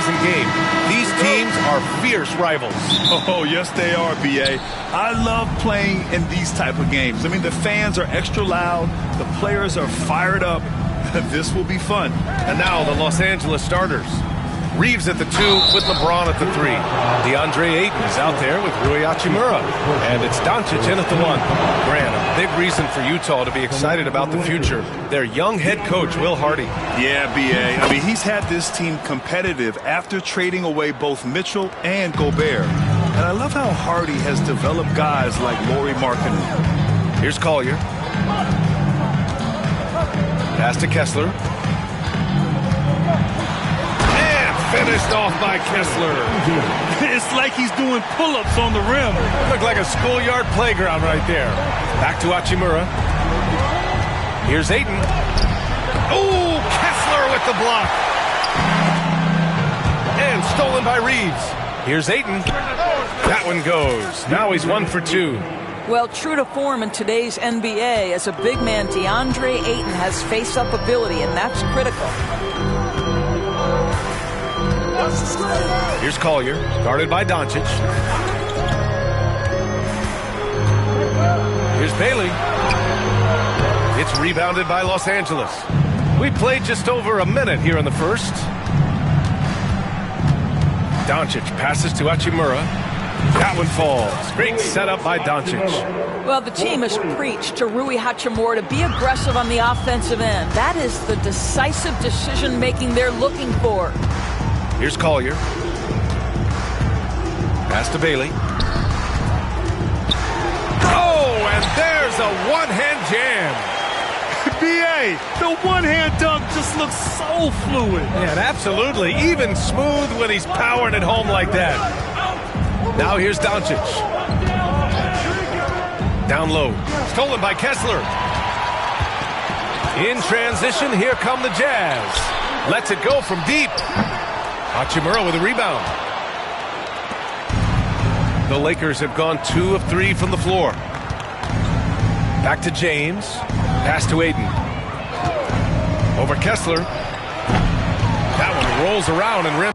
preseason game. These teams are fierce rivals. Oh, yes, they are, B.A. I love playing in these type of games. I mean, the fans are extra loud. The players are fired up. This will be fun. And now the Los Angeles starters. Reeves at the 2 with LeBron at the 3. DeAndre Ayton is out there with Rui Hachimura. And it's Doncic in at the 1. Grant, a big reason for Utah to be excited about the future. Their young head coach, Will Hardy. Yeah, B.A. I mean, he's had this team competitive after trading away both Mitchell and Gobert. And I love how Hardy has developed guys like Lauri Markkanen. Here's Collier. Pass to Kessler. Finished off by Kessler. It's like he's doing pull-ups on the rim. Looked like a schoolyard playground right there. Back to Hachimura. Here's Ayton. Oh, Kessler with the block. And stolen by Reeves. Here's Ayton. That one goes. Now he's 1 for 2. Well, true to form in today's NBA, as a big man, DeAndre Ayton has face-up ability, and that's critical. Here's Collier, guarded by Doncic. Here's Bailey. It's rebounded by Los Angeles. We played just over a minute here in the first. Doncic passes to Hachimura. That one falls. Great setup by Doncic. Well, the team has preached to Rui Hachimura to be aggressive on the offensive end. That is the decisive decision-making they're looking for. Here's Collier. Pass to Bailey. Oh, and there's a one-hand jam. B.A., the one-hand dunk just looks so fluid. Yeah, absolutely. Even smooth when he's powering it home like that. Now here's Doncic. Down low. Stolen by Kessler. In transition, here come the Jazz. Lets it go from deep. Hachimura with a rebound. The Lakers have gone 2 of 3 from the floor. Back to James. Pass to Ayton. Over Kessler. That one rolls around and rims.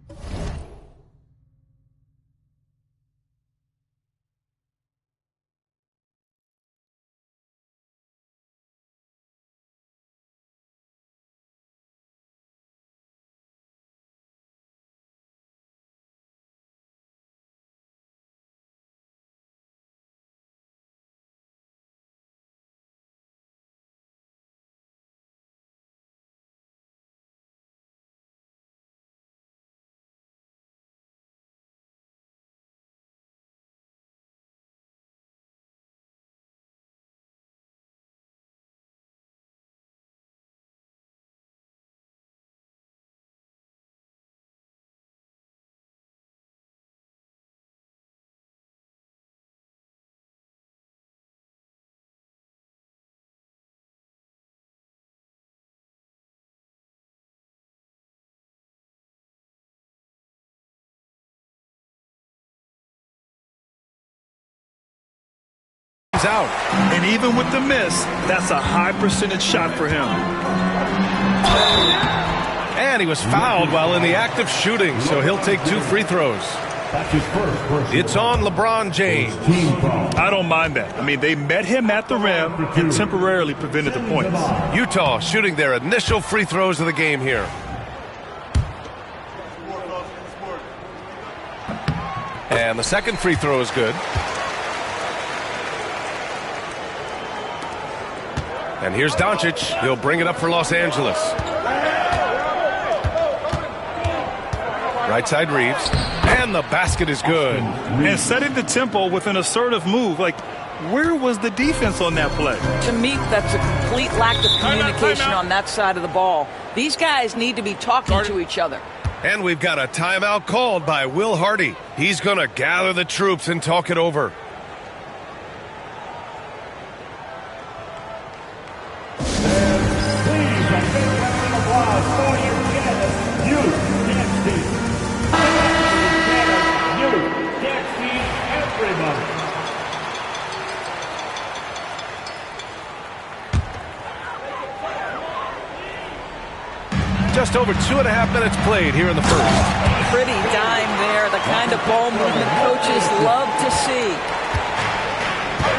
Out. And even with the miss, that's a high percentage shot for him. And he was fouled while in the act of shooting, so he'll take 2 free throws. It's on LeBron James. I don't mind that. I mean, they met him at the rim and temporarily prevented the points. Utah shooting their initial free throws of the game here. And the second free throw is good. And here's Doncic. He'll bring it up for Los Angeles. Right side Reeves. And the basket is good. And setting the tempo with an assertive move. Like, where was the defense on that play? To me, that's a complete lack of communication on that side of the ball. These guys need to be talking to each other. And we've got a timeout called by Will Hardy. He's going to gather the troops and talk it over. just over 2.5 minutes played here in the first. Pretty dime there, the kind of ball movement coaches love to see.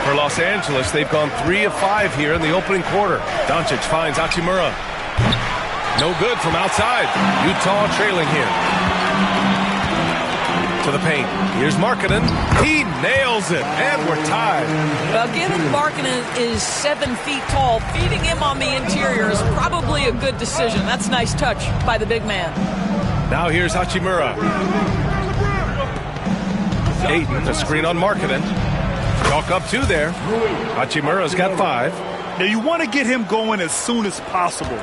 For Los Angeles, they've gone 3 of 5 here in the opening quarter. Doncic finds Hachimura. No good from outside. Utah trailing here. To the paint. Here's Markkanen. He nails it, and we're tied. Well, given Markkanen is 7 feet tall, feeding him on the interior is probably a good decision. That's a nice touch by the big man. Now here's Hachimura. Ayton, a screen on Markkanen. Chalk up 2 there. Hachimura's got 5. Now you want to get him going as soon as possible.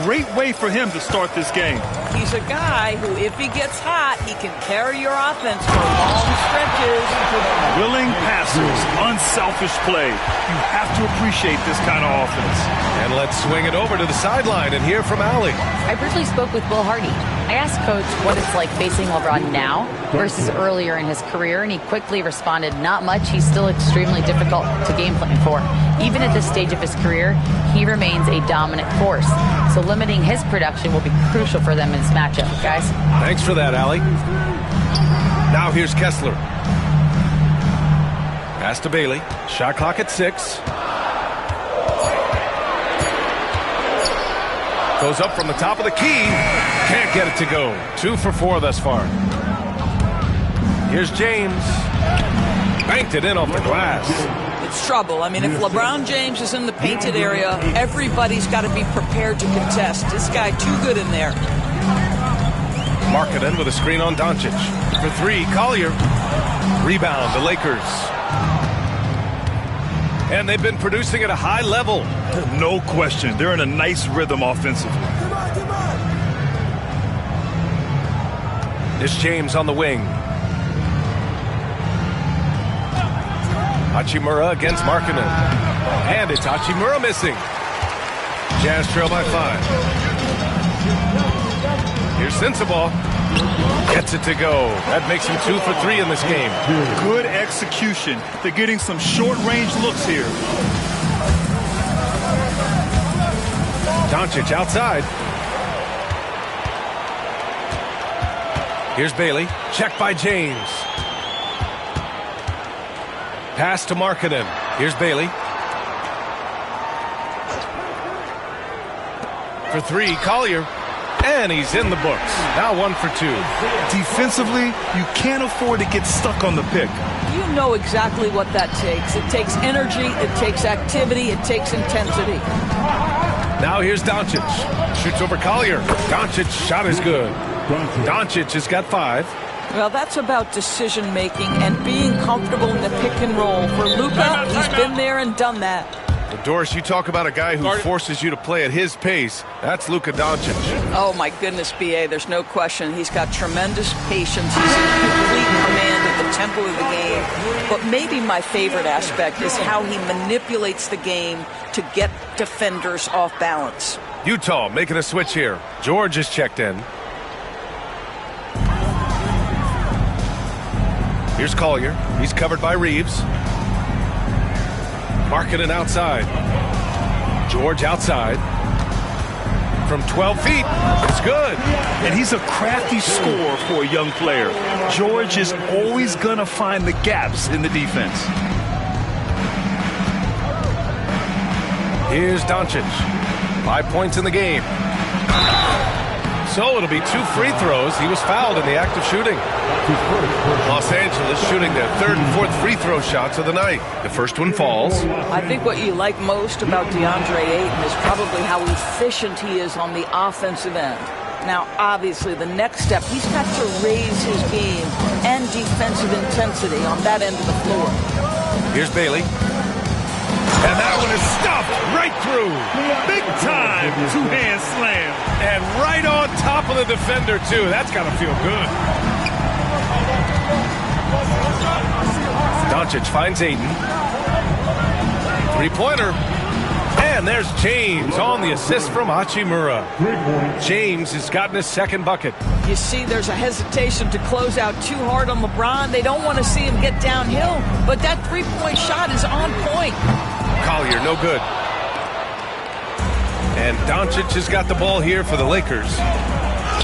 Great way for him to start this game. He's a guy who, if he gets hot, he can carry your offense for long stretches. Willing passers, unselfish play. You have to appreciate this kind of offense. And let's swing it over to the sideline and hear from Allie. I briefly spoke with Will Hardy. I asked Coach what it's like facing LeBron now versus earlier in his career, and he quickly responded, not much. He's still extremely difficult to game plan for. Even at this stage of his career, he remains a dominant force. So limiting his production will be crucial for them in this matchup, guys. Thanks for that, Allie. Now here's Kessler. Pass to Bailey. Shot clock at 6. Goes up from the top of the key. Can't get it to go. 2 for 4 thus far. Here's James. Banked it in off the glass. It's trouble. I mean, if LeBron James is in the painted area, everybody's got to be prepared to contest. This guy too good in there. Markkanen with a screen on Doncic. For 3, Collier. Rebound, the Lakers. And they've been producing at a high level. No question. They're in a nice rhythm offensively. It's James on the wing. Hachimura against Markkanen. And it's Hachimura missing. Jazz trail by 5. Here's Sensabaugh. Gets it to go. That makes him 2 for 3 in this game. Good execution. They're getting some short-range looks here. Doncic outside. Here's Bailey. Checked by James. Pass to Markkanen. Here's Bailey. For 3, Collier. And he's in the books. Now 1 for 2. Defensively, you can't afford to get stuck on the pick. You know exactly what that takes. It takes energy, it takes activity, it takes intensity. Now here's Doncic. Shoots over Collier. Doncic shot is good. Doncic has got 5. Well, that's about decision-making and being comfortable in the pick and roll. For Luka, he's been there and done that. Well, Doris, you talk about a guy who forces you to play at his pace. That's Luka Doncic. Oh, my goodness, B.A., there's no question. He's got tremendous patience. He's in complete command of the tempo of the game. But maybe my favorite aspect is how he manipulates the game to get defenders off balance. Utah making a switch here. George is checked in. Here's Collier. He's covered by Reeves. Markkanen outside. George outside. From 12 feet. It's good. And he's a crafty scorer for a young player. George is always going to find the gaps in the defense. Here's Doncic. 5 points in the game. So it'll be 2 free throws. He was fouled in the act of shooting. Los Angeles shooting their 3rd and 4th free throw shots of the night. The first one falls. I think what you like most about DeAndre Ayton is probably how efficient he is on the offensive end. Now, obviously, the next step, he's got to raise his game and defensive intensity on that end of the floor. Here's Bailey. And that one is stuffed right through. Big time two-hand slam. And right on top of the defender, too. That's got to feel good. Doncic finds Ayton. 3-pointer. And there's James on the assist from Hachimura. James has gotten his 2nd bucket. You see, there's a hesitation to close out too hard on LeBron. They don't want to see him get downhill, but that 3-point shot is on point. Collier, no good. And Doncic has got the ball here for the Lakers.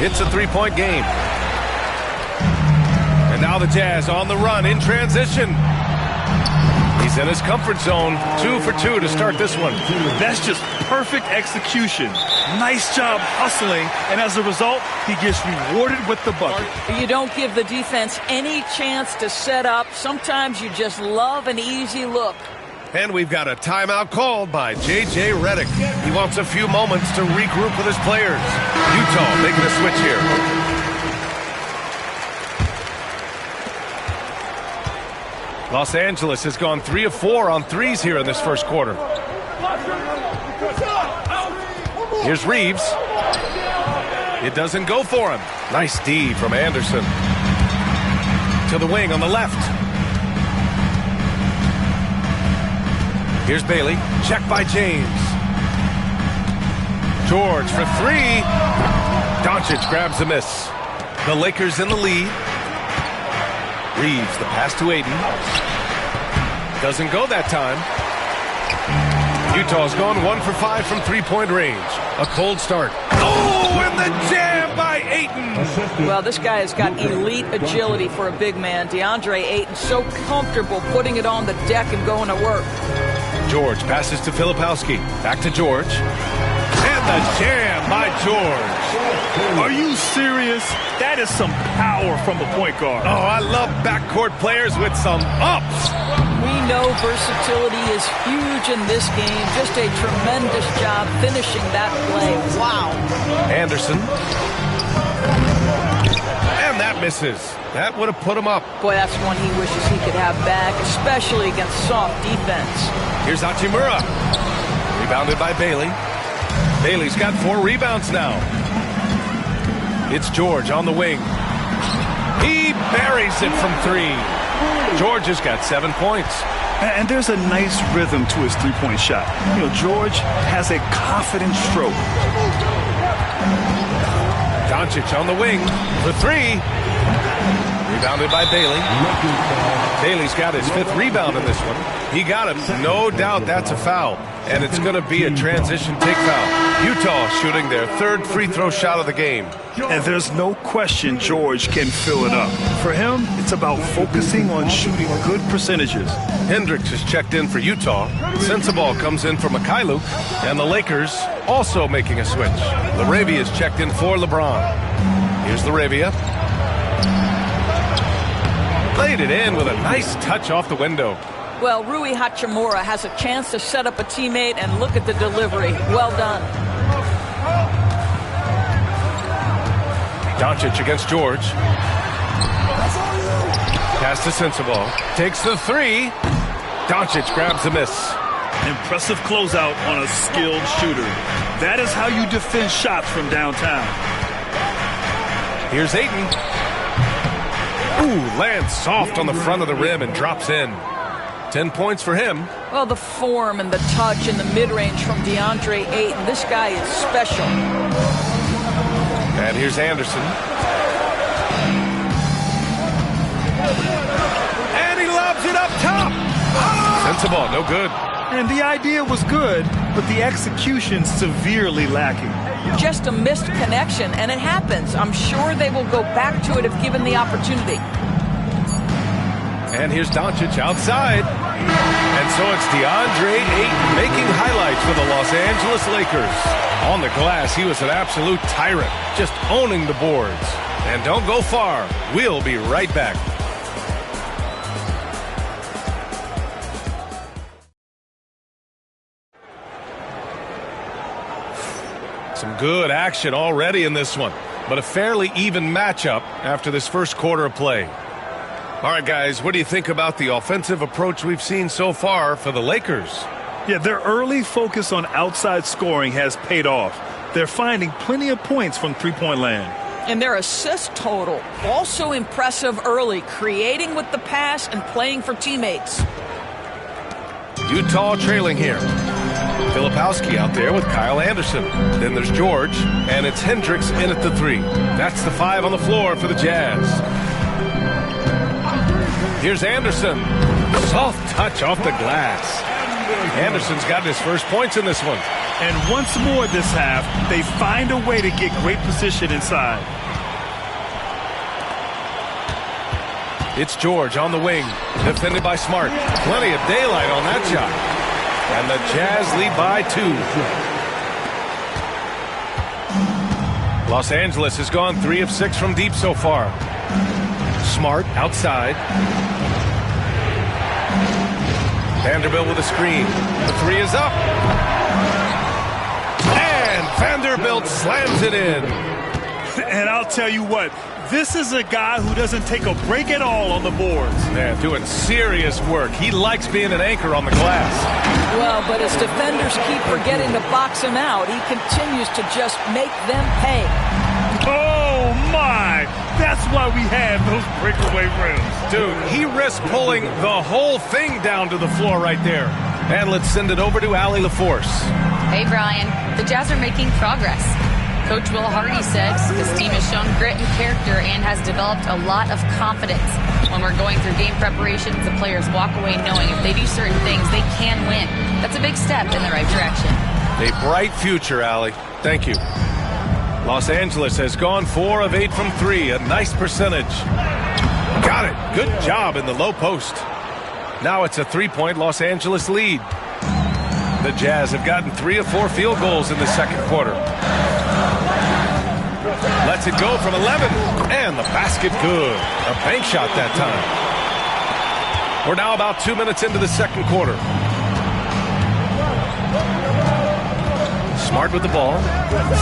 It's a three-point game. And now the Jazz on the run in transition. He's in his comfort zone. 2 for 2 to start this one. That's just perfect execution. Nice job hustling, and as a result, he gets rewarded with the bucket. You don't give the defense any chance to set up. Sometimes you just love an easy look. And we've got a timeout called by J.J. Redick. He wants a few moments to regroup with his players. Utah making a switch here. Los Angeles has gone 3 of 4 on threes here in this first quarter. Here's Reeves. It doesn't go for him. Nice D from Anderson. To the wing on the left. Here's Bailey. Check by James. George for 3. Doncic grabs the miss. The Lakers in the lead. Reeves, the pass to Ayton. Doesn't go that time. Utah's gone 1 for 5 from three-point range. A cold start. Oh, and the jam by Ayton. Well, this guy has got elite agility for a big man. DeAndre Ayton so comfortable putting it on the deck and going to work. George passes to Filipowski. Back to George. And the jam by George. Are you serious? That is some power from the point guard. Oh, I love backcourt players with some ups. We know versatility is huge in this game. Just a tremendous job finishing that play. Wow. Anderson. And that misses. That would have put him up. Boy, that's one he wishes he could have back, especially against soft defense. Here's Hachimura. Rebounded by Bailey. Bailey's got 4 rebounds now. It's George on the wing. He buries it from 3. George has got 7 points. And there's a nice rhythm to his three-point shot. You know, George has a confident stroke. Doncic on the wing for 3. Rebounded by Bailey. Bailey's got his 5th rebound in this one. He got him. No doubt that's a foul. And it's going to be a transition take foul. Utah shooting their 3rd free throw shot of the game. And there's no question George can fill it up. For him, it's about focusing on shooting good percentages. Hendricks is checked in for Utah. Sensabaugh comes in for Mikhailuk. And the Lakers also making a switch. Laravia is checked in for LeBron. Here's Laravia. Played it in with a nice touch off the window. Well, Rui Hachimura has a chance to set up a teammate, and look at the delivery. Well done. Doncic against George. Pass to Sensabaugh. Takes the 3. Doncic grabs the miss. Impressive closeout on a skilled shooter. That is how you defend shots from downtown. Here's Ayton. Ooh, lands soft on the front of the rim and drops in. 10 points for him. Well, the form and the touch in the mid-range from DeAndre Ayton. This guy is special. And here's Anderson. And he lobs it up top. Sensabaugh, no good. And the idea was good, but the execution severely lacking. Just a missed connection, and it happens. I'm sure they will go back to it if given the opportunity. And here's Doncic outside. And so it's DeAndre Ayton making highlights for the Los Angeles Lakers. On the glass, he was an absolute tyrant, just owning the boards. And don't go far. We'll be right back. Some good action already in this one, but a fairly even matchup after this first quarter of play. All right, guys, what do you think about the offensive approach we've seen so far for the Lakers? Yeah, their early focus on outside scoring has paid off. They're finding plenty of points from three-point land. And their assist total, also impressive early, creating with the pass and playing for teammates. Utah trailing here. Filipowski out there with Kyle Anderson. Then there's George, and it's Hendricks in at the 3. That's the 5 on the floor for the Jazz. Here's Anderson. Soft touch off the glass. Anderson's gotten his first points in this one. And once more this half, they find a way to get great position inside. It's George on the wing, defended by Smart. Plenty of daylight on that shot. And the Jazz lead by 2. Los Angeles has gone 3 of 6 from deep so far. Smart outside. Vanderbilt with a screen. The 3 is up. And Vanderbilt slams it in. And I'll tell you what, this is a guy who doesn't take a break at all on the boards. Man, doing serious work. He likes being an anchor on the glass. Well, but as defenders keep forgetting to box him out, he continues to just make them pay. Oh, my! That's why we have those breakaway rims. Dude, he risked pulling the whole thing down to the floor right there. And let's send it over to Allie LaForce. Hey, Brian. The Jazz are making progress. Coach Will Hardy says his team has shown grit and character and has developed a lot of confidence. When we're going through game preparations, the players walk away knowing if they do certain things, they can win. That's a big step in the right direction. A bright future, Allie. Thank you. Los Angeles has gone 4 of 8 from 3. A nice percentage. Got it. Good job in the low post. Now it's a 3-point Los Angeles lead. The Jazz have gotten 3 of 4 field goals in the second quarter. Lets it go from 11. And the basket good. A bank shot that time. We're now about 2 minutes into the second quarter. Smart with the ball.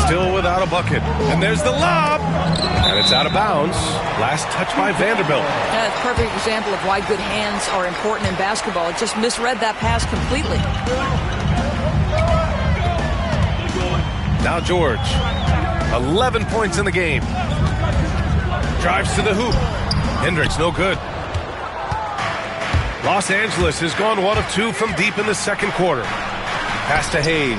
Still without a bucket. And there's the lob. And it's out of bounds. Last touch by Vanderbilt. Yeah, it's a perfect example of why good hands are important in basketball. It just misread that pass completely. Now George. 11 points in the game. Drives to the hoop. Hendricks no good. Los Angeles has gone 1 of 2 from deep in the second quarter. Pass to Hayes.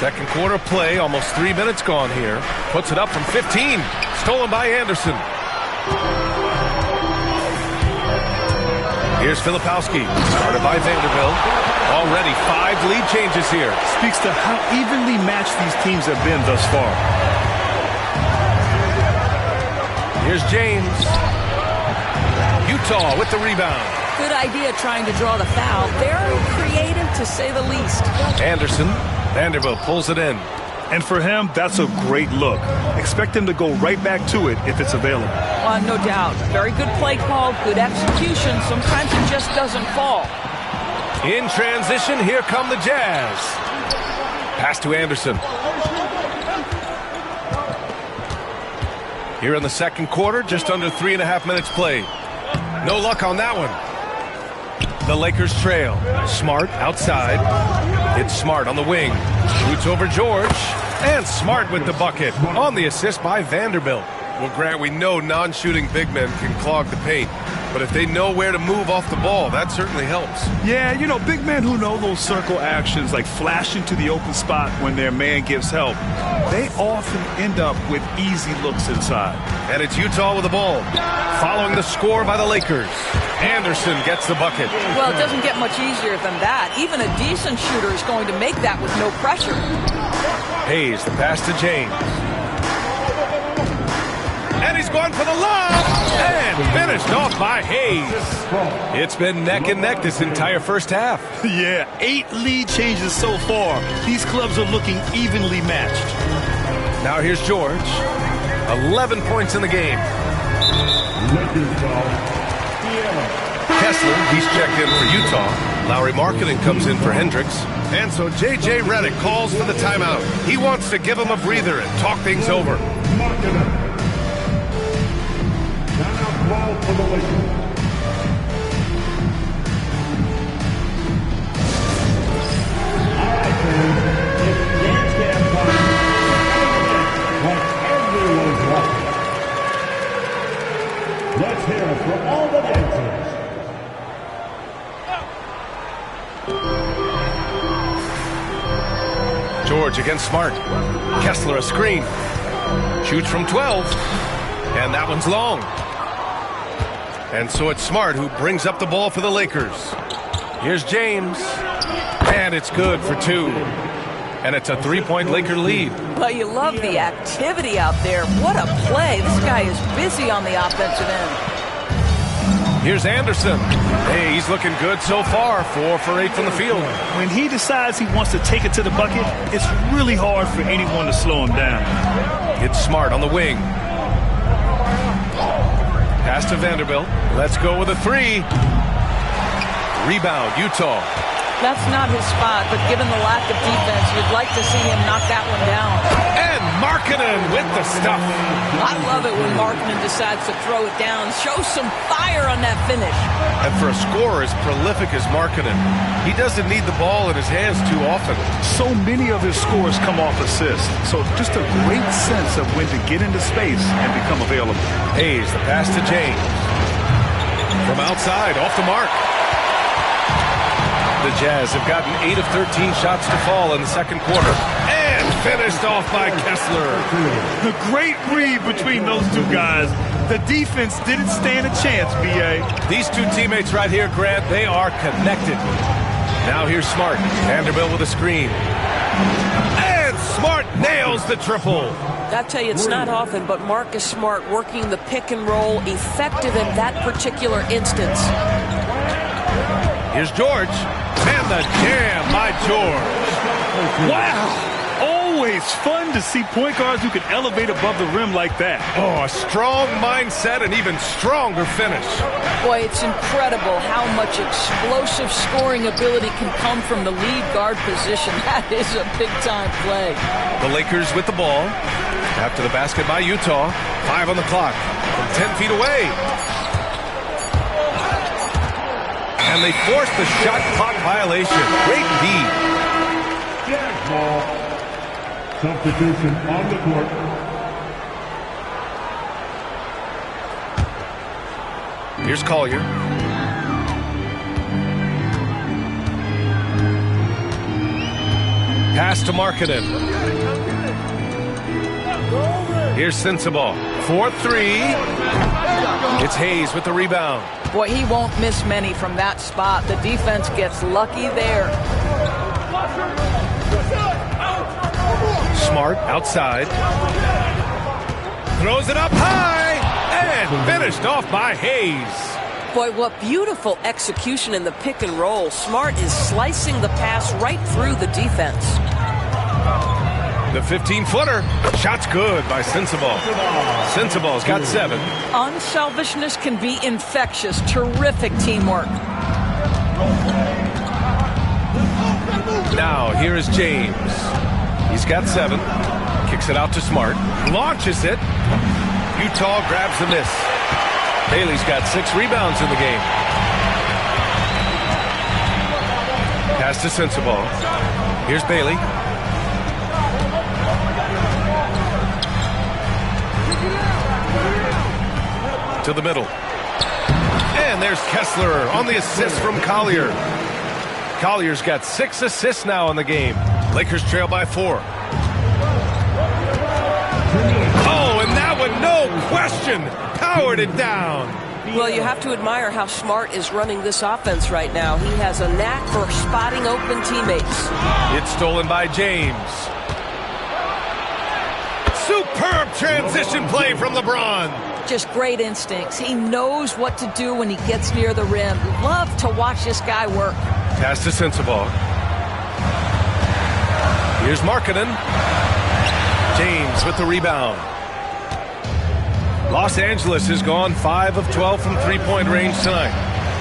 Second quarter play, almost 3 minutes gone here. Puts it up from 15. Stolen by Anderson. Here's Filipowski. Started by Vanderbilt. Already 5 lead changes here. Speaks to how evenly matched these teams have been thus far. Here's James. Utah with the rebound. Good idea trying to draw the foul. Very creative, to say the least. Anderson. Vanderbilt pulls it in. And for him, that's a great look. Expect him to go right back to it if it's available. No doubt. Very good play call, good execution. Sometimes it just doesn't fall. In transition, here come the Jazz. Pass to Anderson. Here in the second quarter, just under 3.5 minutes played. No luck on that one. The Lakers trail. Smart outside. It's Smart on the wing. Shoots over George. And Smart with the bucket. On the assist by Vanderbilt. Well, Grant, we know non-shooting big men can clog the paint. But if they know where to move off the ball, that certainly helps. Yeah, you know, big men who know those circle actions, like flashing to the open spot when their man gives help, they often end up with easy looks inside. And it's Utah with the ball. Following the score by the Lakers. Anderson gets the bucket. Well, it doesn't get much easier than that. Even a decent shooter is going to make that with no pressure. Hayes, the pass to James. And he's going for the lob. And finished off by Hayes. It's been neck and neck this entire first half. Yeah, 8 lead changes so far. These clubs are looking evenly matched. Now here's George. 11 points in the game. Kessler, he's checked in for Utah. Lowry Markkanen comes in for Hendricks. And so J.J. Redick calls for the timeout. He wants to give him a breather and talk things over. For the Lakers. All right, fans. It's dance camp time. When everyone's watching. Let's hear it for all the dancers. George against Smart. Kessler a screen. Shoots from 12. And that one's long. And so it's Smart who brings up the ball for the Lakers. Here's James. And it's good for 2. And it's a 3-point Laker lead. Well, you love the activity out there. What a play. This guy is busy on the offensive end. Here's Anderson. Hey, he's looking good so far. 4 for 8 from the field. When he decides he wants to take it to the bucket, it's really hard for anyone to slow him down. It's Smart on the wing. Pass to Vanderbilt. Let's go with a 3. Rebound, Utah. That's not his spot, but given the lack of defense, you'd like to see him knock that one down. And Markkanen with the stuff. I love it when Markkanen decides to throw it down. Show some fire on that finish. And for a scorer as prolific as Markkanen, he doesn't need the ball in his hands too often. So many of his scores come off assists. So just a great sense of when to get into space and become available. Hayes, the pass to James. From outside, off the mark. The Jazz have gotten 8 of 13 shots to fall in the second quarter. And finished off by Kessler. The great read between those two guys. The defense didn't stand a chance, B.A. These two teammates right here, Grant, they are connected. Now here's Smart. Vanderbilt with a screen. And Smart nails the triple. I tell you, it's not often, but Marcus Smart working the pick and roll, effective in that particular instance. Here's George. And the jam by George. Wow! Always fun to see point guards who can elevate above the rim like that. Oh, a strong mindset and even stronger finish. Boy, it's incredible how much explosive scoring ability can come from the lead guard position. That is a big-time play. The Lakers with the ball. After the basket by Utah. 5 on the clock. From 10 feet away. And they force the shot clock violation. Great D. Jazz ball. Substitution on the court. Here's Collier. Pass to Markkanen. Here's Sensabaugh. 4-3. It's Hayes with the rebound. Boy, he won't miss many from that spot. The defense gets lucky there. Smart outside. Throws it up high. And finished off by Hayes. Boy, what beautiful execution in the pick and roll. Smart is slicing the pass right through the defense. The 15-footer. Shot's good by Sensabaugh. Sensabaugh's got 7. Unselfishness can be infectious. Terrific teamwork. Now, here is James. He's got 7. Kicks it out to Smart. Launches it. Utah grabs the miss. Bailey's got 6 rebounds in the game. Pass to Sensabaugh. Here's Bailey. To the middle. And there's Kessler on the assist from Collier. Collier's got 6 assists now in the game. Lakers trail by 4. Oh, and that one, no question, powered it down. Well, you have to admire how Smart is running this offense right now. He has a knack for spotting open teammates. It's stolen by James. Superb transition play from LeBron. Just great instincts. He knows what to do when he gets near the rim. Love to watch this guy work. Pass to Sensabaugh. Here's Markkanen. James with the rebound. Los Angeles has gone 5 of 12 from three-point range tonight.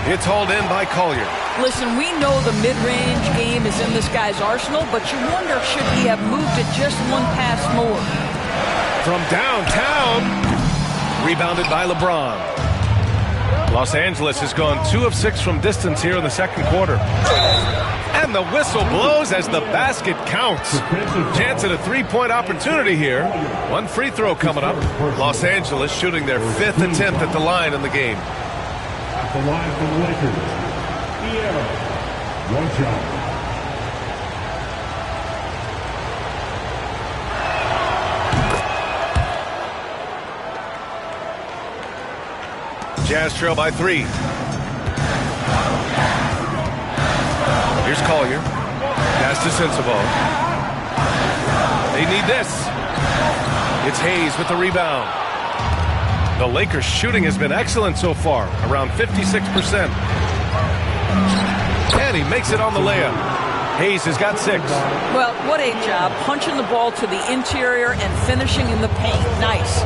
It's hauled in by Collier. Listen, we know the mid-range game is in this guy's arsenal, but you wonder should he have moved it just one pass more. From downtown, rebounded by LeBron. Los Angeles has gone 2 of 6 from distance here in the second quarter. And the whistle blows as the basket counts. Chance at a three-point opportunity here. One free throw coming up. Los Angeles shooting their 5th attempt at the line in the game. At the line for the Lakers, Pierre, 1 shot. Jazz trail by 3. Here's Collier. Pass to Sensabaugh. They need this. It's Hayes with the rebound. The Lakers' shooting has been excellent so far, around 56%. And he makes it on the layup. Hayes has got 6. Well, what a job. Punching the ball to the interior and finishing in the paint. Nice.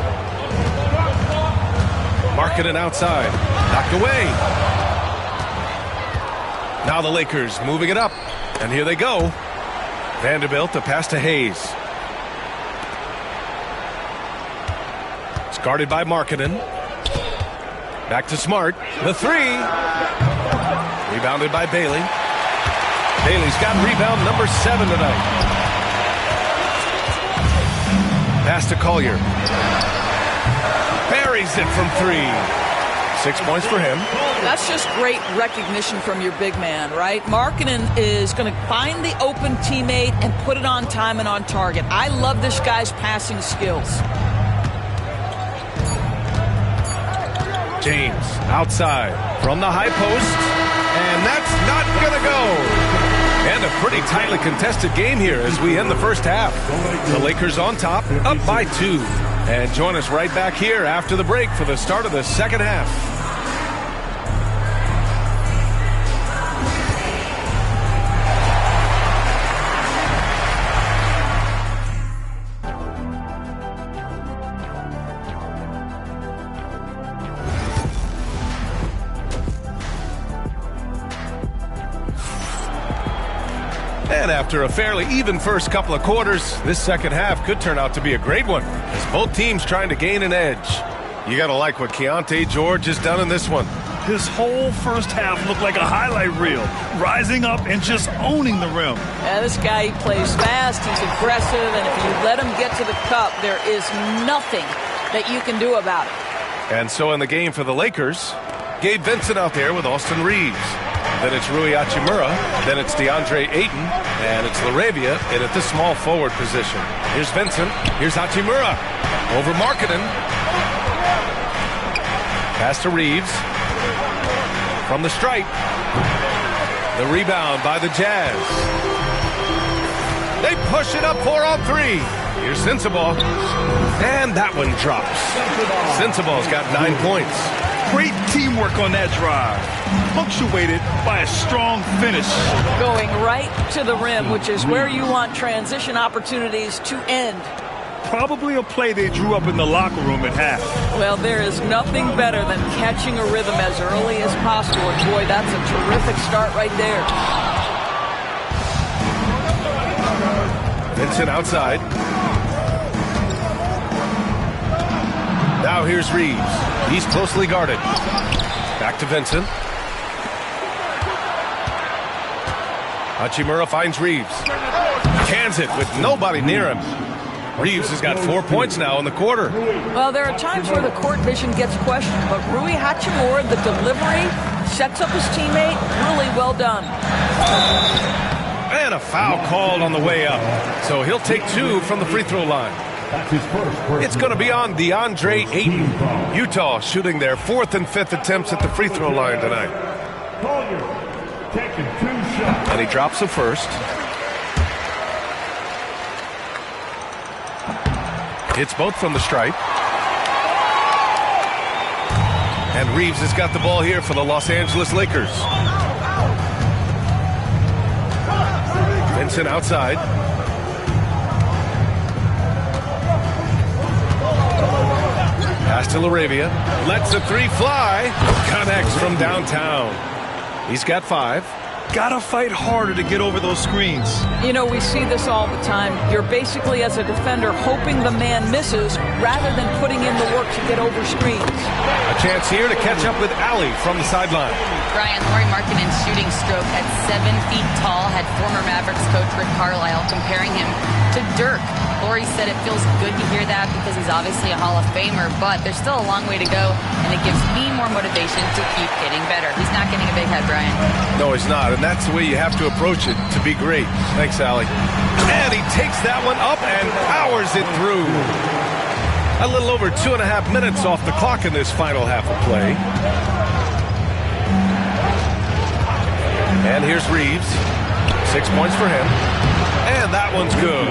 Markkanen outside. Knocked away. Now the Lakers moving it up. And here they go. Vanderbilt, the pass to Hayes. It's guarded by Markkanen. Back to Smart. The 3. Rebounded by Bailey. Bailey's got rebound number 7 tonight. Pass to Collier. Buries it from 3. 6 points for him. That's just great recognition from your big man, right? Markkanen is going to find the open teammate and put it on time and on target. I love this guy's passing skills. James outside from the high post. And that's not going to go. And a pretty tightly contested game here as we end the first half. The Lakers on top, up by 2. And join us right back here after the break for the start of the second half. And after a fairly even first couple of quarters, this second half could turn out to be a great one, as both teams trying to gain an edge. You got to like what Keontae George has done in this one. His whole first half looked like a highlight reel, rising up and just owning the rim. Yeah, this guy, he plays fast, he's aggressive, and if you let him get to the cup, there is nothing that you can do about it. And so in the game for the Lakers, Gabe Vincent out there with Austin Reeves. Then it's Rui Hachimura. Then it's DeAndre Ayton. And it's LaRavia in at the small forward position. Here's Vincent. Here's Hachimura. Over Markkanen. Pass to Reeves. From the stripe. The rebound by the Jazz. They push it up 4-on-3. Here's Sensabaugh. And that one drops. Sensabaugh's got 9 points. Great teamwork on that drive, punctuated by a strong finish. Going right to the rim, which is where you want transition opportunities to end. Probably a play they drew up in the locker room at half. Well, there is nothing better than catching a rhythm as early as possible. And boy, that's a terrific start right there. Vincent outside. Now here's Reeves. He's closely guarded. Back to Vincent. Hachimura finds Reeves. Cans it with nobody near him. Reeves has got 4 points now in the quarter. Well, there are times where the court vision gets questioned, but Rui Hachimura, the delivery, sets up his teammate. Really well done. And a foul called on the way up. So he'll take 2 from the free throw line. It's going to be on DeAndre Ayton. Utah shooting their 4th and 5th attempts at the free throw line tonight. And he drops the first. Hits both from the stripe. And Reeves has got the ball here for the Los Angeles Lakers. Vincent outside. Pass to LaRavia. Lets the 3 fly. Connects from downtown. He's got 5. Gotta fight harder to get over those screens. You know, we see this all the time. You're basically, as a defender, hoping the man misses rather than putting in the work to get over screens. A chance here to catch up with Allie from the sideline. Brian, Lauri Markkanen's shooting stroke at 7 feet tall had former Mavericks coach Rick Carlisle comparing him to Dirk. Lauri said it feels good to hear that because he's obviously a Hall of Famer, but there's still a long way to go, and it gives me more motivation to keep getting better. He's not getting a big head, Brian. No, he's not, and that's the way you have to approach it to be great. Thanks, Allie. And he takes that one up and powers it through. A little over 2.5 minutes off the clock in this final half of play. And here's Reeves. 6 points for him. And that one's good.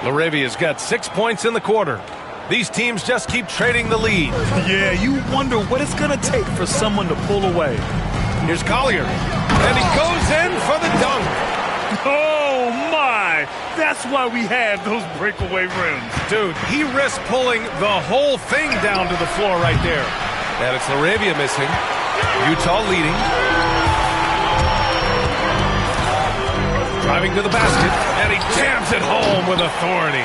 LaRavia's got 6 points in the quarter. These teams just keep trading the lead. Yeah, you wonder what it's going to take for someone to pull away. Here's Collier. And he goes in for the dunk. Oh, my. That's why we have those breakaway rims. Dude, he risked pulling the whole thing down to the floor right there. And it's LaRavia missing. Utah leading. Driving to the basket, and he jams it home with authority.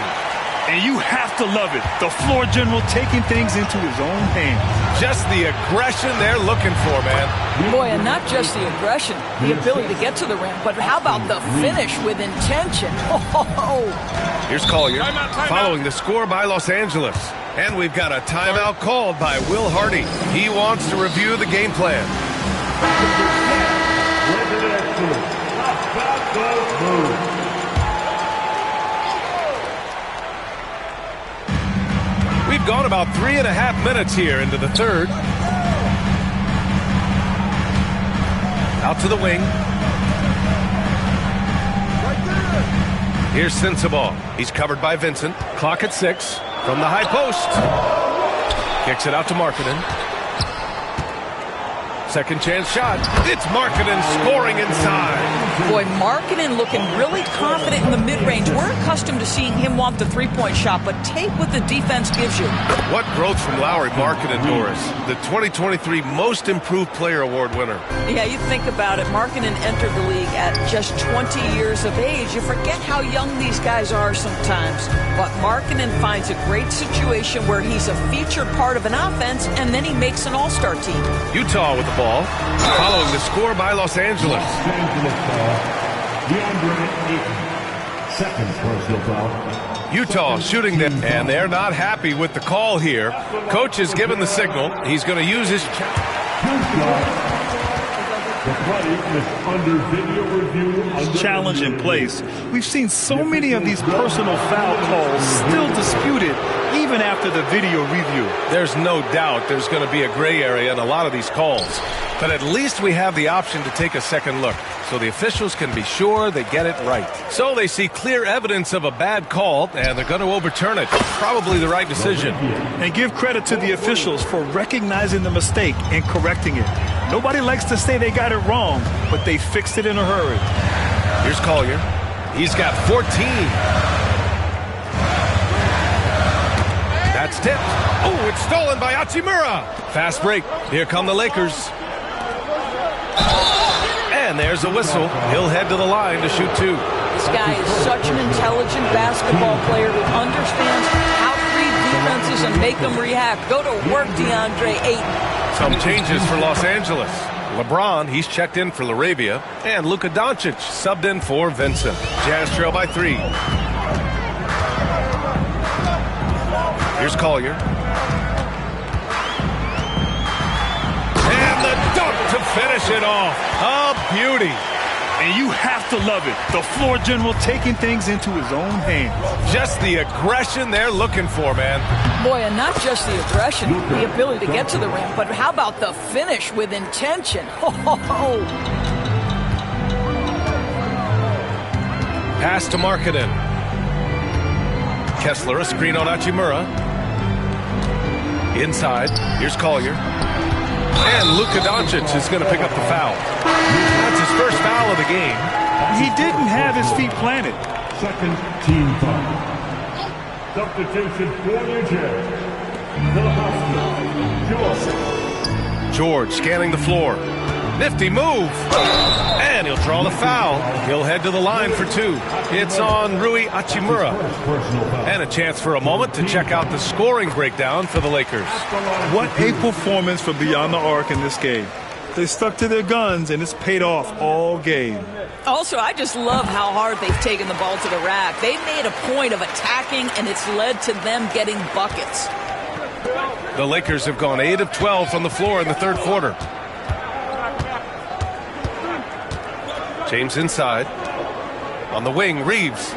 And you have to love it. The floor general taking things into his own hands. Just the aggression they're looking for, man. Boy, and not just the aggression, the ability to get to the rim, but how about the finish with intention? Here's Collier, following the score by Los Angeles. And we've got a timeout called by Will Hardy. He wants to review the game plan. We've gone about 3.5 minutes here into the third. Out to the wing. Here's Sensabaugh. He's covered by Vincent. Clock at 6 from the high post. Kicks it out to Markkanen. Second chance shot. It's Markkanen scoring inside. Boy, Markkanen looking really confident in the mid-range. We're accustomed to seeing him want the three-point shot, but take what the defense gives you. What growth from Lauri Markkanen, Doris. The 2023 Most Improved Player Award winner. Yeah, you think about it. Markkanen entered the league at just 20 years of age. You forget how young these guys are sometimes. But Markkanen finds a great situation where he's a featured part of an offense, and then he makes an all-star team. Utah with the ball, following the score by Los Angeles. DeAndre Ayton, second personal foul. Utah shooting them, and they're not happy with the call here. Coach has given the signal. He's going to use his... The play is under video review. Challenge in place. We've seen so many of these personal foul calls still disputed even after the video review. There's no doubt there's going to be a gray area in a lot of these calls. But at least we have the option to take a second look, so the officials can be sure they get it right. So they see clear evidence of a bad call, and they're going to overturn it. Probably the right decision. And give credit to the officials for recognizing the mistake and correcting it. Nobody likes to say they got it wrong, but they fixed it in a hurry. Here's Collier. He's got 14. That's tipped. Oh, it's stolen by Hachimura. Fast break. Here come the Lakers. And there's a whistle. He'll head to the line to shoot 2. This guy is such an intelligent basketball player who understands how to read defenses and make them react. Go to work, DeAndre Ayton. Some changes for Los Angeles. LeBron, he's checked in for LaRavia. And Luka Doncic subbed in for Vincent. Jazz trail by 3. Here's Collier. And the dunk to finish it off. A beauty. And you have to love it. The floor general taking things into his own hands. Just the aggression they're looking for, man. Boy, and not just the aggression, the ability to get to the rim, but how about the finish with intention? Pass to Markkanen. Kessler, a screen on Hachimura. Inside, here's Collier. And Luka Doncic is going to pick up the foul. That's his first foul of the game. He didn't have his feet planted. Second team foul. Substitution for New Jersey. George scanning the floor. Nifty move. And he'll draw the foul. He'll head to the line for 2. It's on Rui Hachimura. And a chance for a moment to check out the scoring breakdown for the Lakers. What a performance for Beyond the Arc in this game. They stuck to their guns, and it's paid off all game. Also, I just love how hard they've taken the ball to the rack. They've made a point of attacking, and it's led to them getting buckets. The Lakers have gone 8 of 12 from the floor in the third quarter. James inside. On the wing, Reeves.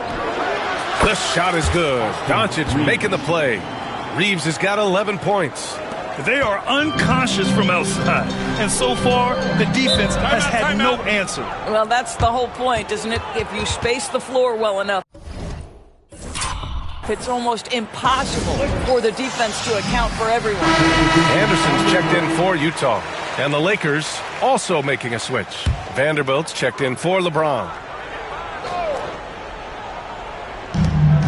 The shot is good. Doncic making the play. Reeves has got 11 points. They are unconscious from outside, and so far, the defense has had no answer. Well, that's the whole point, isn't it? If you space the floor well enough, it's almost impossible for the defense to account for everyone. Anderson's checked in for Utah. And the Lakers also making a switch. Vanderbilt's checked in for LeBron.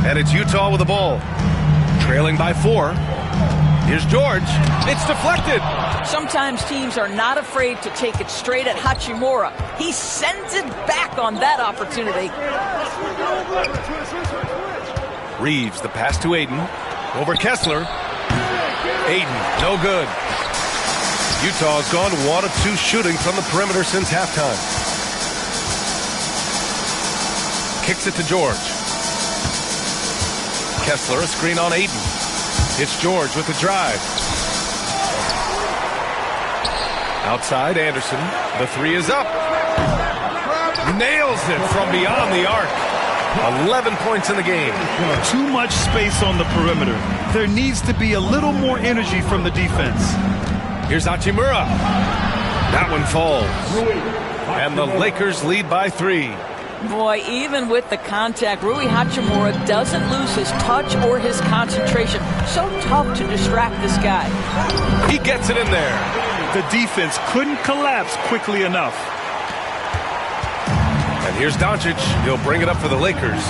And it's Utah with the ball. Trailing by 4. Here's George. It's deflected. Sometimes teams are not afraid to take it straight at Hachimura. He sends it back on that opportunity. Reeves, the pass to Ayton. Over Kessler. Ayton, no good. Utah's gone 1 of 2 shooting from the perimeter since halftime. Kicks it to George. Kessler, a screen on Ayton. It's George with the drive. Outside, Anderson. The 3 is up. Nails it from beyond the arc. 11 points in the game. Too much space on the perimeter. There needs to be a little more energy from the defense. Here's Hachimura. That one falls. And the Lakers lead by 3. Boy, even with the contact, Rui Hachimura doesn't lose his touch or his concentration. So tough to distract this guy. He gets it in there. The defense couldn't collapse quickly enough. And here's Doncic. He'll bring it up for the Lakers.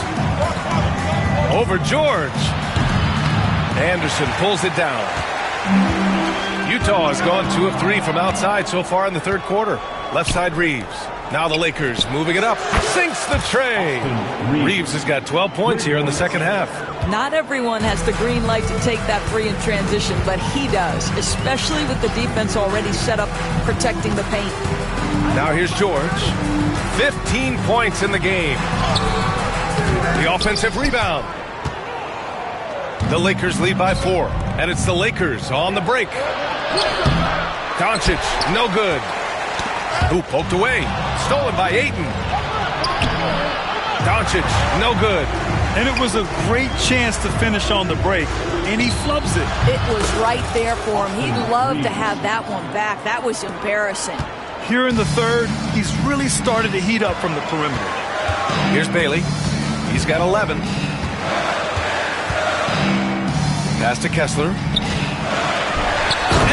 Over George. Anderson pulls it down. Utah has gone 2 of 3 from outside so far in the third quarter. Left side Reeves. Now the Lakers moving it up. Sinks the tray. Reeves has got 12 points here in the second half. Not everyone has the green light to take that 3 in transition, but he does, especially with the defense already set up protecting the paint. Now here's George. 15 points in the game. The offensive rebound. The Lakers lead by 4, and it's the Lakers on the break. Doncic, no good. Ooh, poked away. Stolen by Ayton. Doncic, no good. And it was a great chance to finish on the break, and he flubs it. It was right there for him. He'd love to have that one back. That was embarrassing. Here in the third, he's really started to heat up from the perimeter. Here's Bailey. He's got 11. Pass to Kessler.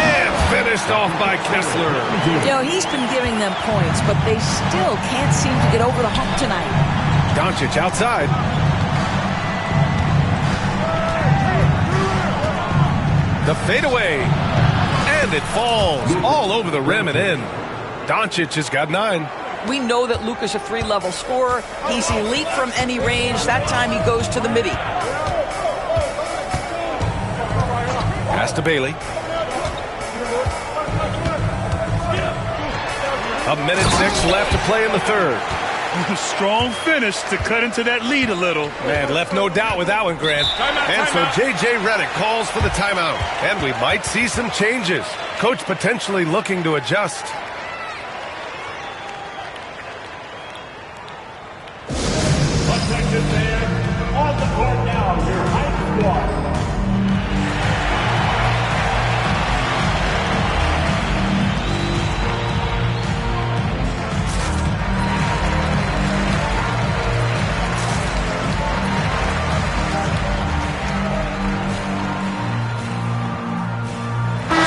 And finished off by Kessler. You know, he's been giving them points, but they still can't seem to get over the hump tonight. Doncic outside. The fadeaway. And it falls all over the rim and in. Doncic has got 9. We know that Luka's a 3-level scorer. He's elite from any range. That time he goes to the midi. Pass to Bailey. 1:06 left to play in the third. Strong finish to cut into that lead a little. Man, left no doubt with that one, Grant. And so J.J. Redick calls for the timeout. And we might see some changes. Coach potentially looking to adjust. Attention fans, on the court now, your high squad.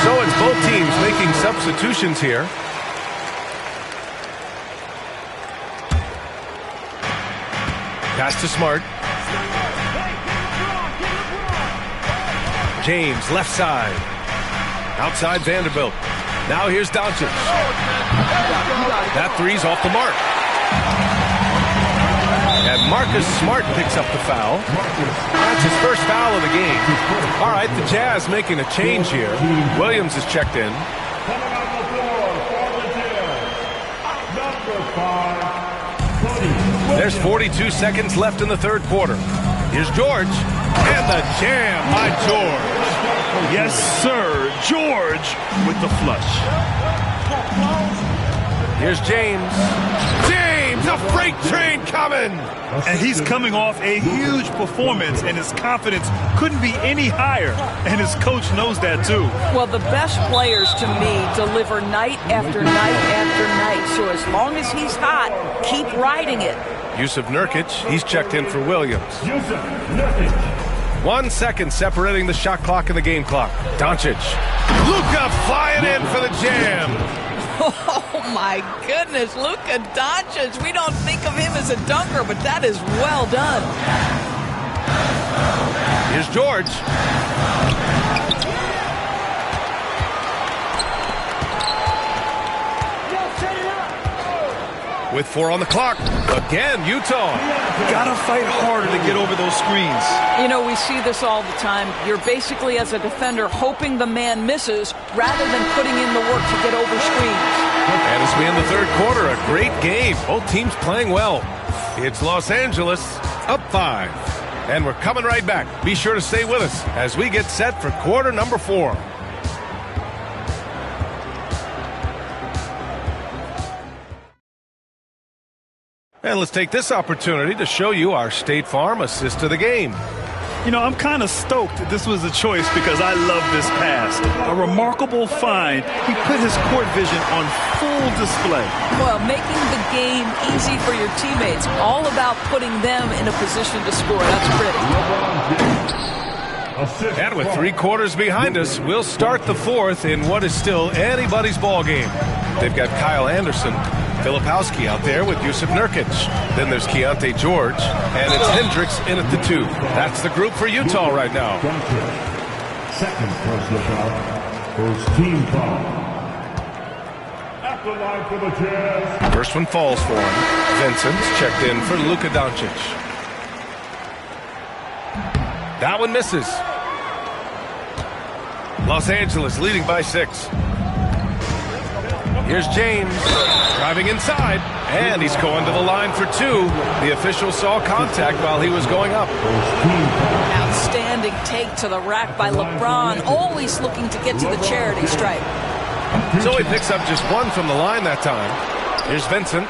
So it's both teams making substitutions here. Pass to Smart. James, left side. Outside Vanderbilt. Now here's Doncic. That 3's off the mark. And Marcus Smart picks up the foul. That's his first foul of the game. All right, the Jazz making a change here. Williams is checked in. Coming on the floor for the Jazz, number 5, Cody. There's 42 seconds left in the third quarter. Here's George. And the jam by George. Yes, sir. George with the flush. Here's James. James It's a freight train coming. And he's coming off a huge performance, and his confidence couldn't be any higher. And his coach knows that, too. Well, the best players, to me, deliver night after night after night. So as long as he's hot, keep riding it. Yusuf Nurkic, he's checked in for Williams. Yusuf Nurkic. 1 second separating the shot clock and the game clock. Doncic. Luka flying in for the jam. Oh, my goodness. Luka Doncic. We don't think of him as a dunker, but that is well done. Here's George. With 4 on the clock. Again, Utah. Gotta fight harder to get over those screens. You know, we see this all the time. You're basically, as a defender, hoping the man misses rather than putting in the work to get over screens. And as we end the third quarter, a great game. Both teams playing well. It's Los Angeles up 5. And we're coming right back. Be sure to stay with us as we get set for quarter number 4. And let's take this opportunity to show you our State Farm assist to the game. You know, I'm kind of stoked that this was a choice because I love this pass. A remarkable find. He put his court vision on full display. Well, making the game easy for your teammates. All about putting them in a position to score. That's pretty. And with 3 quarters behind us, we'll start the fourth in what is still anybody's ball game. They've got Kyle Anderson, Filipowski out there with Yusuf Nurkic. Then there's Keontae George, and it's Hendricks in at the 2. That's the group for Utah right now. Second personal foul. First team foul. At the line for the Jazz. First one falls for him. Vincent's checked in for Luka Doncic. That one misses. Los Angeles leading by 6. Here's James driving inside, and he's going to the line for 2. The official saw contact while he was going up. Outstanding take to the rack by LeBron, always looking to get to the charity stripe. So he picks up just 1 from the line that time. Here's Vincent,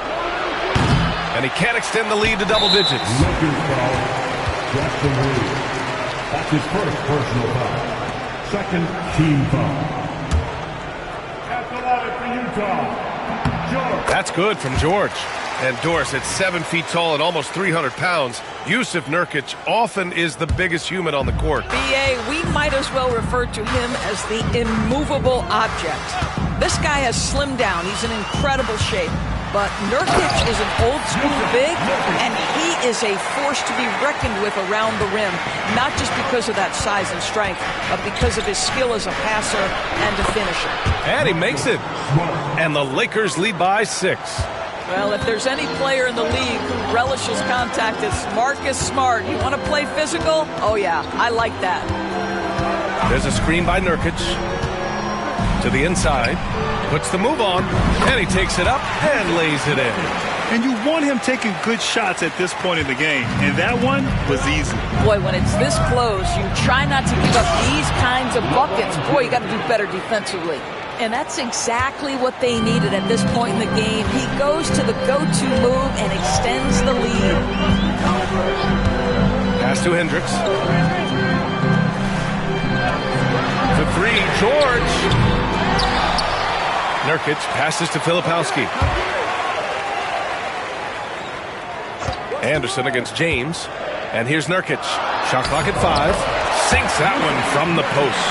and he can't extend the lead to double digits. Second foul. Jackson Reed. That's his first personal foul. Second team foul. That's good from George. And Doris, at 7 feet tall and almost 300 pounds, Yusuf Nurkic often is the biggest human on the court. B.A., we might as well refer to him as the immovable object. This guy has slimmed down. He's in incredible shape. But Nurkic is an old-school big, and he is a force to be reckoned with around the rim, not just because of that size and strength, but because of his skill as a passer and a finisher. And he makes it. And the Lakers lead by 6. Well, if there's any player in the league who relishes contact, it's Marcus Smart. You want to play physical? Oh, yeah, I like that. There's a screen by Nurkic. To the inside. Puts the move on, and he takes it up and lays it in. And you want him taking good shots at this point in the game, and that one was easy. Boy, when it's this close, you try not to give up these kinds of buckets. Boy, you got to do better defensively. And that's exactly what they needed at this point in the game. He goes to the go-to move and extends the lead. Pass to Hendricks. The 3, George. Nurkic passes to Filipowski. Anderson against James. And here's Nurkic. Shot clock at 5. Sinks that one from the post.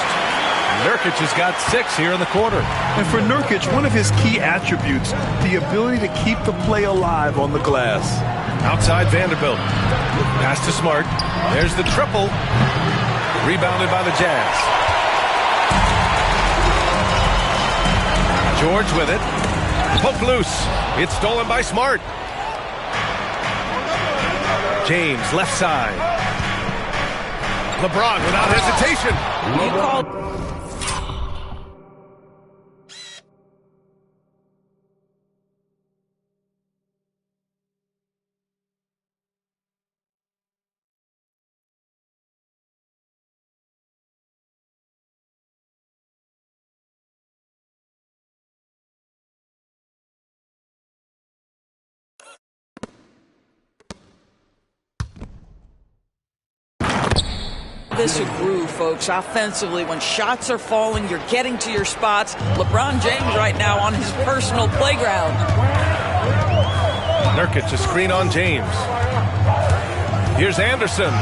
Nurkic has got 6 here in the quarter. And for Nurkic, one of his key attributes, the ability to keep the play alive on the glass. Outside Vanderbilt. Pass to Smart. There's the triple. Rebounded by the Jazz. George with it. Poked loose. It's stolen by Smart. James, left side. LeBron without hesitation. You called... this a groove, folks. Offensively, when shots are falling, you're getting to your spots. LeBron James right now on his personal playground. Nurkic, a screen on James. Here's Anderson,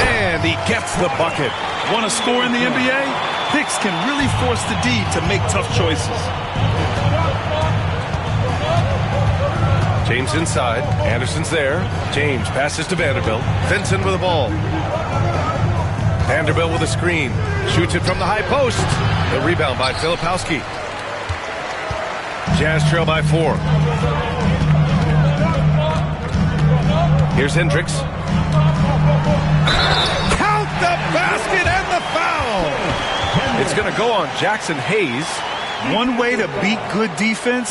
and he gets the bucket. Want to score in the NBA? Hicks can really force the D to make tough choices. James inside. Anderson's there. James passes to Vanderbilt. Vincent with the ball. Vanderbilt with a screen. Shoots it from the high post. The rebound by Filipowski. Jazz trail by 4. Here's Hendricks. Count the basket and the foul! It's going to go on Jackson Hayes. One way to beat good defense,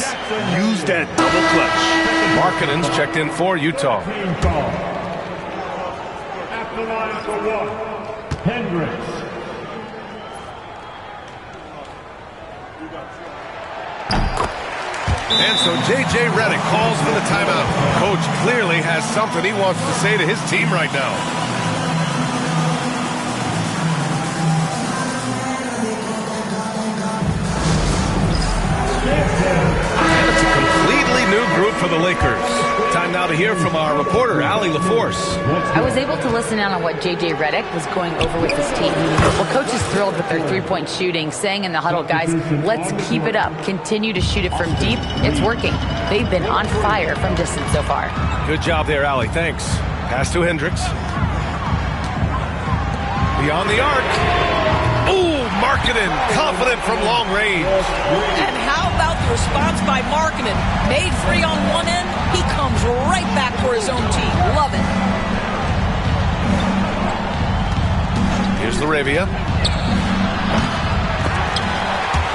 use that double clutch. Markkanen's checked in for Utah. Team foul. At the line for 1, Hendricks. And so J.J. Redick calls for the timeout. Coach clearly has something he wants to say to his team right now. And it's a completely new group for the Lakers. Time now to hear from our reporter, Allie LaForce. I was able to listen in on what J.J. Redick was going over with his team. Well, Coach is thrilled with their three-point shooting, saying in the huddle, guys, let's keep it up. Continue to shoot it from deep. It's working. They've been on fire from distance so far. Good job there, Allie. Thanks. Pass to Hendricks. Beyond the arc. Ooh, Markkanen, confident from long range. And how about the response by Markkanen? Made free on one end, he comes right back for his own team. Love it. Here's LaRavia.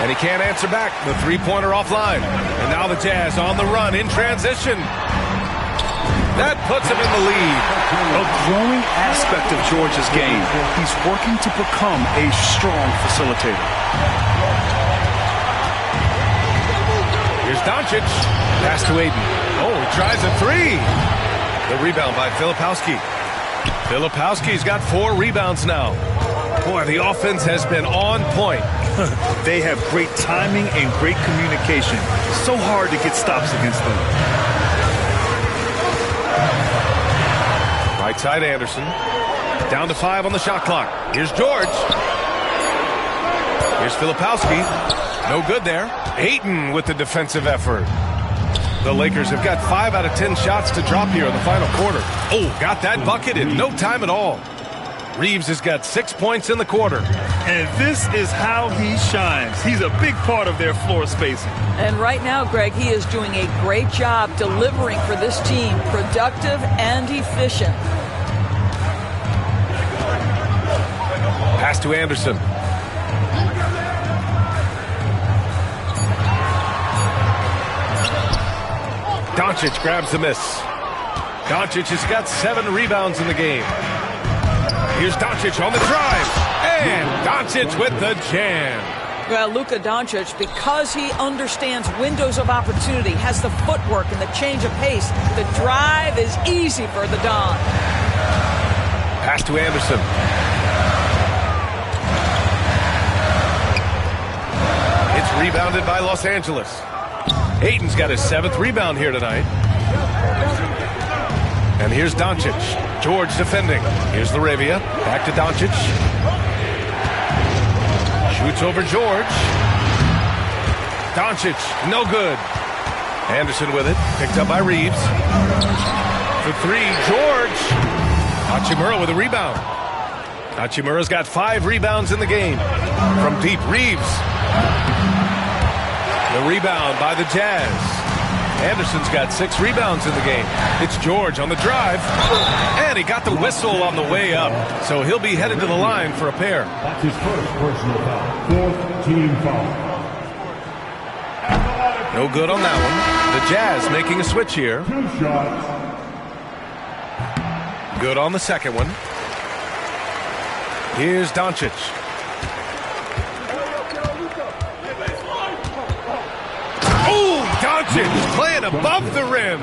And he can't answer back. The three-pointer offline. And now the Jazz on the run in transition. That puts him in the lead. A growing aspect of George's game. He's working to become a strong facilitator. Here's Doncic. Pass to Ayton. Oh, he tries a three. The rebound by Filipowski. Filipowski's got 4 rebounds now. Boy, the offense has been on point. They have great timing and great communication. So hard to get stops against them. Right side Anderson. Down to 5 on the shot clock. Here's George. Here's Filipowski. No good there. Ayton with the defensive effort. The Lakers have got 5 out of 10 shots to drop here in the final quarter. Oh, got that bucket in no time at all. Reeves has got 6 points in the quarter. And this is how he shines. He's a big part of their floor spacing. And right now, Greg, he is doing a great job delivering for this team, productive and efficient. Pass to Anderson. Doncic grabs the miss. Doncic has got 7 rebounds in the game. Here's Doncic on the drive. And Doncic with the jam. Well, Luka Doncic, because he understands windows of opportunity, has the footwork and the change of pace, the drive is easy for the Don. Pass to Anderson. It's rebounded by Los Angeles. Ayton's got his 7th rebound here tonight. And here's Doncic. George defending. Here's LaRavia. Back to Doncic. Shoots over George. Doncic, no good. Anderson with it. Picked up by Reeves. For 3, George. Hachimura with a rebound. Hachimura's got 5 rebounds in the game. From deep, Reeves. The rebound by the Jazz. Anderson's got 6 rebounds in the game. It's George on the drive. And he got the whistle on the way up. So he'll be headed to the line for a pair. That's his first personal foul. 4th team foul. No good on that one. The Jazz making a switch here. 2 shots. Good on the second one. Here's Doncic. Oh, Doncic playing above the rim.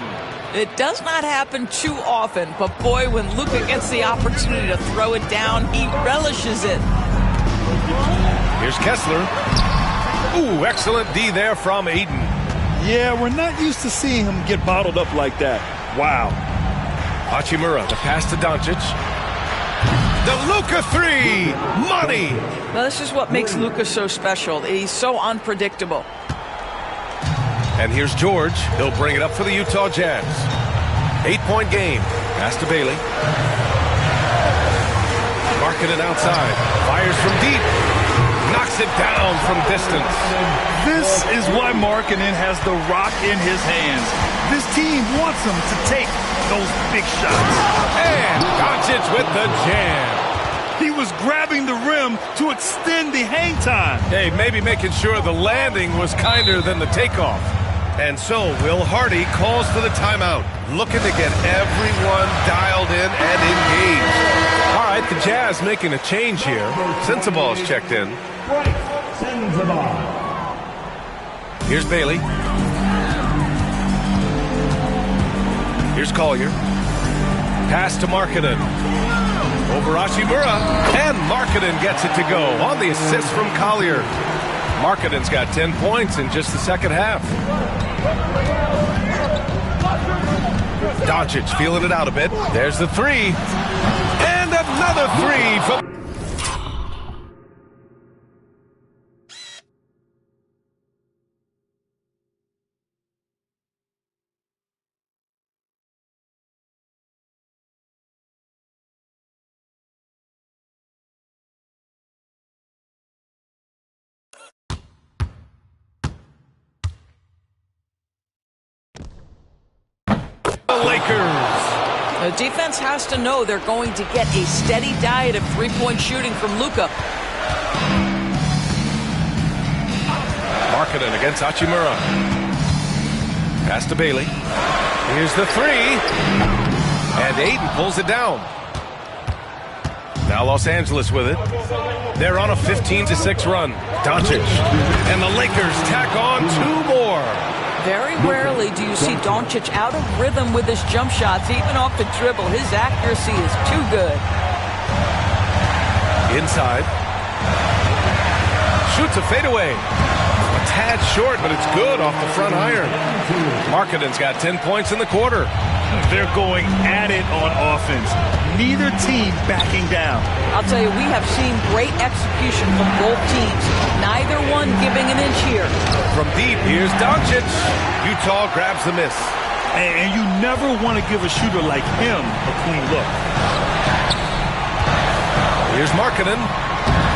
It does not happen too often, but boy, when Luka gets the opportunity to throw it down, he relishes it. Here's Kessler. Ooh, excellent D there from Ayton. Yeah, we're not used to seeing him get bottled up like that. Wow. Hachimura, the pass to Doncic. The Luka three! Money! Now, this is what makes Luka so special. He's so unpredictable. And here's George. He'll bring it up for the Utah Jazz. 8-point game. Pass to Bailey. Markkanen outside. Fires from deep. Knocks it down from distance. This is why Markkanen has the rock in his hands. This team wants him to take those big shots. And Doncic with the jam. He was grabbing the rim to extend the hang time. Hey, maybe making sure the landing was kinder than the takeoff. And so Will Hardy calls for the timeout, looking to get everyone dialed in and engaged. All right, the Jazz making a change here. Sensabaugh's checked in. Here's Bailey. Here's Collier. Pass to Markkanen. Over Hachimura. And Markkanen gets it to go on the assist from Collier. Markkanen's got 10 points in just the second half. Doncic feeling it out a bit. There's the three. And another three from... Lakers. The defense has to know they're going to get a steady diet of three-point shooting from Luka. Markkanen against Hachimura. Pass to Bailey. Here's the three. And Ayton pulls it down. Now Los Angeles with it. They're on a 15-6 run. Doncic. And the Lakers tack on two more. Very rarely do you see Doncic out of rhythm with his jump shots, even off the dribble. His accuracy is too good. Inside. Shoots a fadeaway. A tad short, but it's good off the front iron. Markkanen's got 10 points in the quarter. They're going at it on offense. Neither team backing down. I'll tell you, we have seen great execution from both teams. Neither one giving an inch here. From deep, here's Doncic. Utah grabs the miss. And you never want to give a shooter like him a clean look. Here's Markkanen.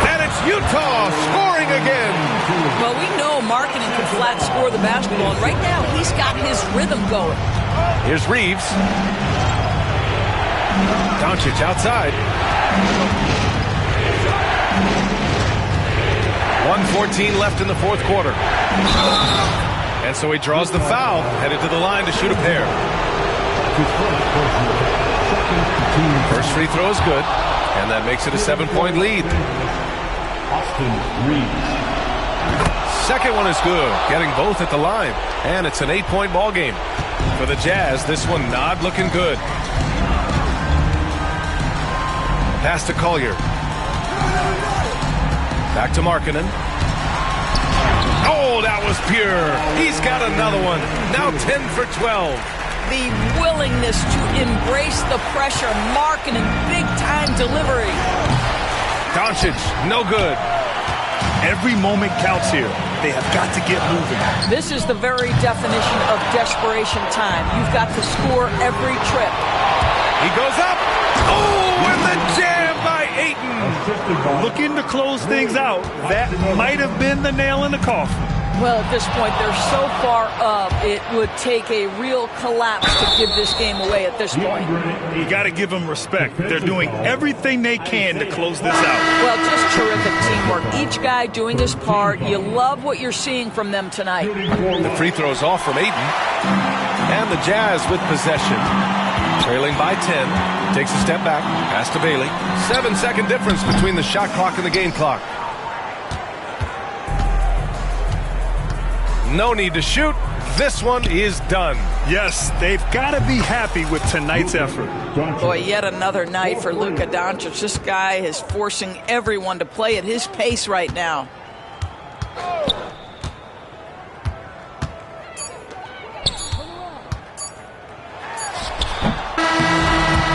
And it's Utah scoring again. Well, we know Markkanen can flat score the basketball, and right now he's got his rhythm going. Here's Reeves. Doncic outside. 1:14 left in the fourth quarter. And so he draws the foul, headed to the line to shoot a pair. First free throw is good, and that makes it a 7-point lead. Austin Reeves. Second one is good, getting both at the line. And it's an 8-point ball game. For the Jazz, this one not looking good. Pass to Collier. Back to Markkanen. Oh, that was pure. He's got another one. Now 10 for 12. The willingness to embrace the pressure. Markkanen, big-time delivery. Doncic, no good. Every moment counts here. They have got to get moving. This is the very definition of desperation time. You've got to score every trip. He goes up. Oh, and the jam by Ayton. Looking to close things out. That might have been the nail in the coffin. Well, at this point, they're so far up, it would take a real collapse to give this game away at this point. You got to give them respect. They're doing everything they can to close this out. Well, just terrific teamwork. Each guy doing his part. You love what you're seeing from them tonight. The free throw's off from Ayton. And the Jazz with possession. Trailing by 10. Takes a step back. Pass to Bailey. 7-second difference between the shot clock and the game clock. No need to shoot. This one is done. Yes, they've got to be happy with tonight's effort. Boy, yet another night for Luka Doncic. This guy is forcing everyone to play at his pace right now.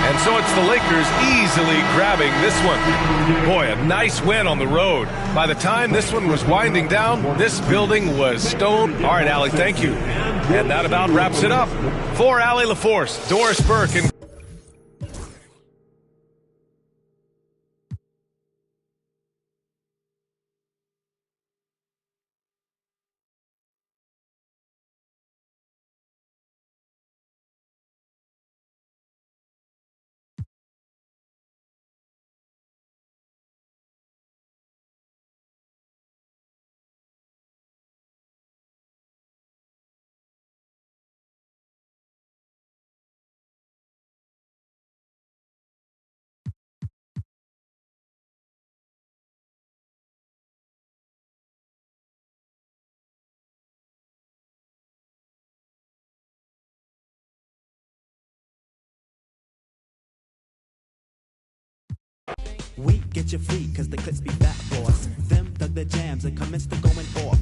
And so it's the Lakers easily grabbing this one. Boy, a nice win on the road. By the time this one was winding down, this building was stone. All right, Allie, thank you. And that about wraps it up. For Allie LaForce, Doris Burke, and We get you free, cause the clips be fat for us. Them dug the jams and commenced to going off.